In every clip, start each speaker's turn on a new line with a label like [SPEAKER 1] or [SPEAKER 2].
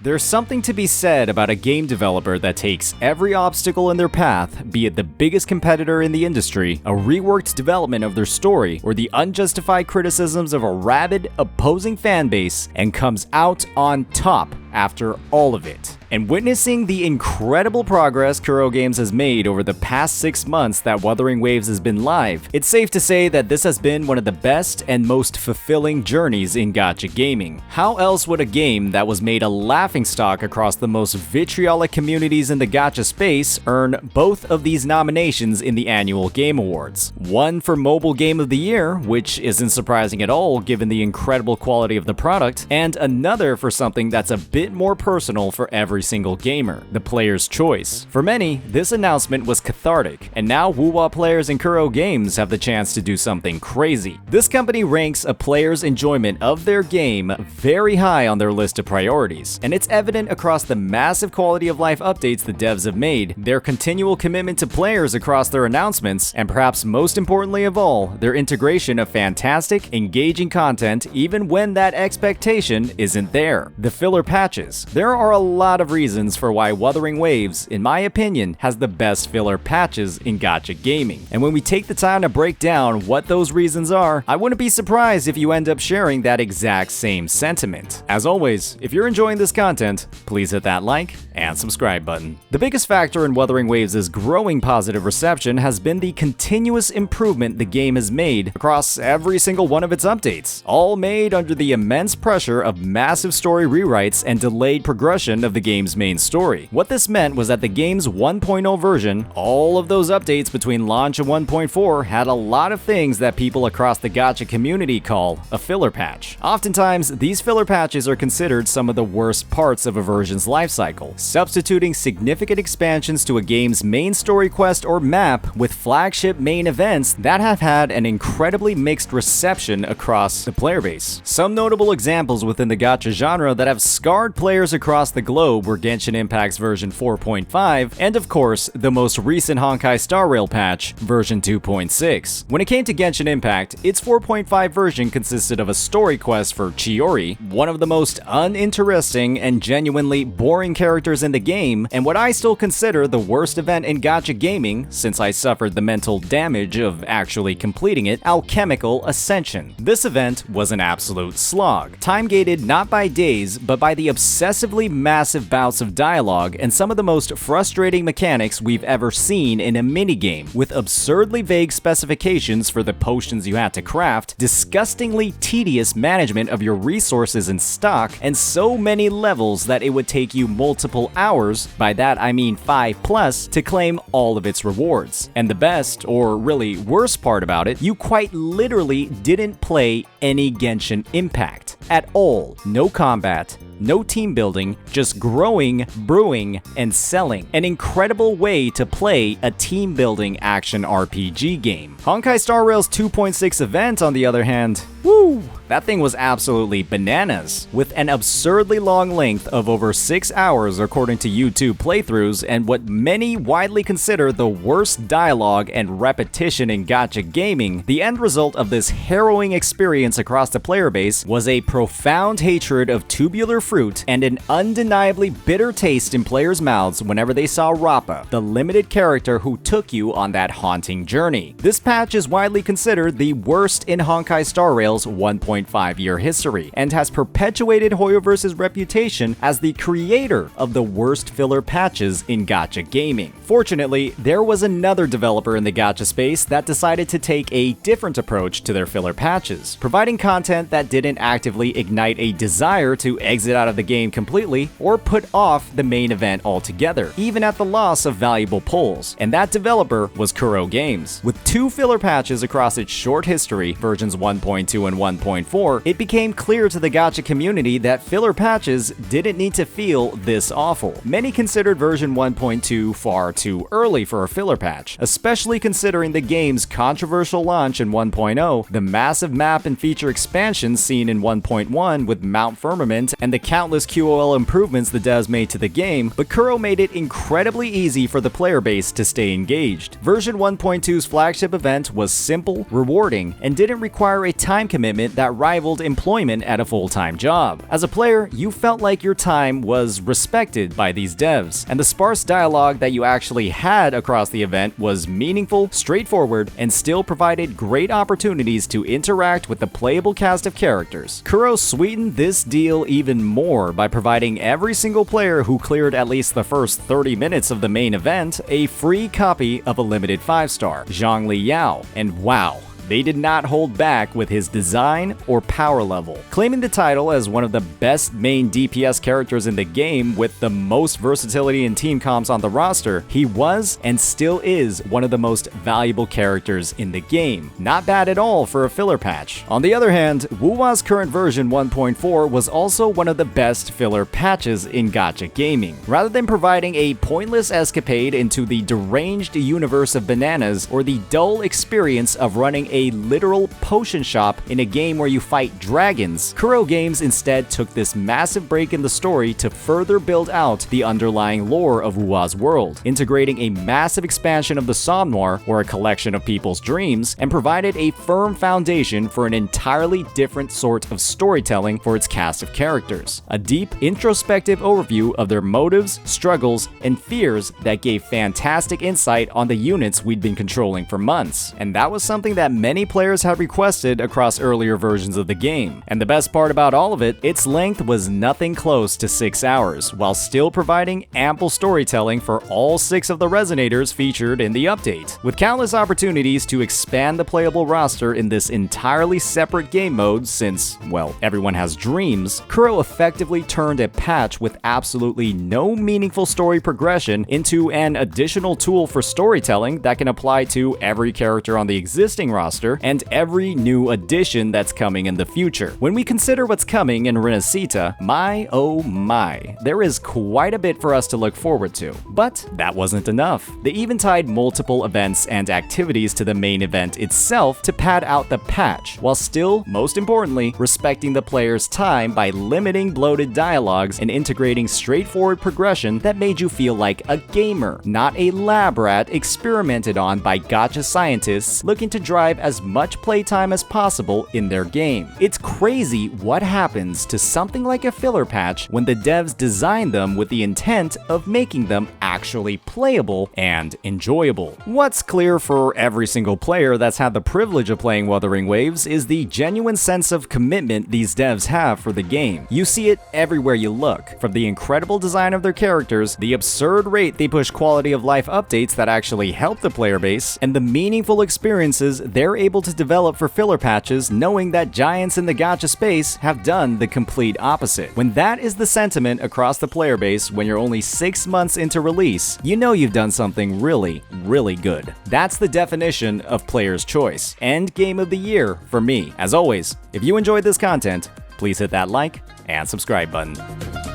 [SPEAKER 1] There's something to be said about a game developer that takes every obstacle in their path, be it the biggest competitor in the industry, a reworked development of their story, or the unjustified criticisms of a rabid, opposing fanbase, and comes out on top after all of it. And witnessing the incredible progress Kuro Games has made over the past 6 months that Wuthering Waves has been live, it's safe to say that this has been one of the best and most fulfilling journeys in gacha gaming. How else would a game that was made a laughingstock across the most vitriolic communities in the gacha space earn both of these nominations in the annual Game Awards? One for Mobile Game of the Year, which isn't surprising at all given the incredible quality of the product, and another for something that's a bit more personal for every single gamer, the player's choice. For many, this announcement was cathartic, and now Wuwa players in Kuro Games have the chance to do something crazy. This company ranks a player's enjoyment of their game very high on their list of priorities, and it's evident across the massive quality of life updates the devs have made, their continual commitment to players across their announcements, and perhaps most importantly of all, their integration of fantastic, engaging content even when that expectation isn't there. The filler patches. There are a lot of reasons for why Wuthering Waves, in my opinion, has the best filler patches in gacha gaming. And when we take the time to break down what those reasons are, I wouldn't be surprised if you end up sharing that exact same sentiment. As always, if you're enjoying this content, please hit that like and subscribe button. The biggest factor in Wuthering Waves' growing positive reception has been the continuous improvement the game has made across every single one of its updates, all made under the immense pressure of massive story rewrites and delayed progression of the game's main story. What this meant was that the game's 1.0 version, all of those updates between launch and 1.4, had a lot of things that people across the gacha community call a filler patch. Oftentimes, these filler patches are considered some of the worst parts of a version's lifecycle, substituting significant expansions to a game's main story quest or map with flagship main events that have had an incredibly mixed reception across the player base. Some notable examples within the gacha genre that have scarred players across the globe were Genshin Impact's version 4.5, and of course, the most recent Honkai Star Rail patch, version 2.6. When it came to Genshin Impact, its 4.5 version consisted of a story quest for Chiori, one of the most uninteresting and genuinely boring characters in the game, and what I still consider the worst event in gacha gaming, since I suffered the mental damage of actually completing it, Alchemical Ascension. This event was an absolute slog, time-gated not by days, but by the obsessively massive bouts of dialogue and some of the most frustrating mechanics we've ever seen in a minigame, with absurdly vague specifications for the potions you had to craft, disgustingly tedious management of your resources and stock, and so many levels that it would take you multiple hours, by that I mean 5+, to claim all of its rewards. And the best, or really worst part about it, you quite literally didn't play any Genshin Impact at all. No combat, no team building, just growing, brewing, and selling. An incredible way to play a team building action RPG game. Honkai Star Rail's 2.6 event, on the other hand, woo! That thing was absolutely bananas, with an absurdly long length of over 6 hours according to YouTube playthroughs, and what many widely consider the worst dialogue and repetition in gacha gaming. The end result of this harrowing experience across the player base was a profound hatred of tubular fruit and an undeniably bitter taste in players' mouths whenever they saw Rappa, the limited character who took you on that haunting journey. This patch is widely considered the worst in Honkai Star Rail's 1.5-year history, and has perpetuated Hoyoverse's reputation as the creator of the worst filler patches in gacha gaming. Fortunately, there was another developer in the gacha space that decided to take a different approach to their filler patches, providing content that didn't actively ignite a desire to exit out of the game completely or put off the main event altogether, even at the loss of valuable pulls. And that developer was Kuro Games. With 2 filler patches across its short history, versions 1.2 and 1.4, it became clear to the gacha community that filler patches didn't need to feel this awful. Many considered version 1.2 far too early for a filler patch, especially considering the game's controversial launch in 1.0, the massive map and feature expansions seen in 1.1 with Mount Firmament, and the countless QoL improvements the devs made to the game, but Kuro made it incredibly easy for the player base to stay engaged. Version 1.2's flagship event was simple, rewarding, and didn't require a time commitment that rivaled employment at a full-time job. As a player, you felt like your time was respected by these devs, and the sparse dialogue that you actually had across the event was meaningful, straightforward, and still provided great opportunities to interact with the playable cast of characters. Kuro sweetened this deal even more by providing every single player who cleared at least the first 30 minutes of the main event a free copy of a limited 5-star, Zhongli Yao, and wow, they did not hold back with his design or power level. Claiming the title as one of the best main DPS characters in the game with the most versatility in team comps on the roster, he was and still is one of the most valuable characters in the game. Not bad at all for a filler patch. On the other hand, Wuwa's current version 1.4 was also one of the best filler patches in gacha gaming. Rather than providing a pointless escapade into the deranged universe of bananas or the dull experience of running a literal potion shop in a game where you fight dragons, Kuro Games instead took this massive break in the story to further build out the underlying lore of Wuwa's world, integrating a massive expansion of the Somnoir, or a collection of people's dreams, and provided a firm foundation for an entirely different sort of storytelling for its cast of characters. A deep, introspective overview of their motives, struggles, and fears that gave fantastic insight on the units we'd been controlling for months. And that was something that many players had requested across earlier versions of the game. And the best part about all of it, its length was nothing close to 6 hours, while still providing ample storytelling for all 6 of the resonators featured in the update. With countless opportunities to expand the playable roster in this entirely separate game mode since, well, everyone has dreams, Kuro effectively turned a patch with absolutely no meaningful story progression into an additional tool for storytelling that can apply to every character on the existing roster and every new addition that's coming in the future. When we consider what's coming in Renacita, my oh my, there is quite a bit for us to look forward to. But that wasn't enough. They even tied multiple events and activities to the main event itself to pad out the patch, while still, most importantly, respecting the player's time by limiting bloated dialogues and integrating straightforward progression that made you feel like a gamer, not a lab rat experimented on by gacha scientists looking to drive as much playtime as possible in their game. It's crazy what happens to something like a filler patch when the devs design them with the intent of making them actually playable and enjoyable. What's clear for every single player that's had the privilege of playing Wuthering Waves is the genuine sense of commitment these devs have for the game. You see it everywhere you look, from the incredible design of their characters, the absurd rate they push quality of life updates that actually help the player base, and the meaningful experiences they're able to develop for filler patches, knowing that giants in the gacha space have done the complete opposite. When that is the sentiment across the player base when you're only 6 months into release, you know you've done something really, really good. That's the definition of player's choice, and game of the year for me. As always, if you enjoyed this content, please hit that like and subscribe button.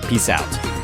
[SPEAKER 1] Peace out.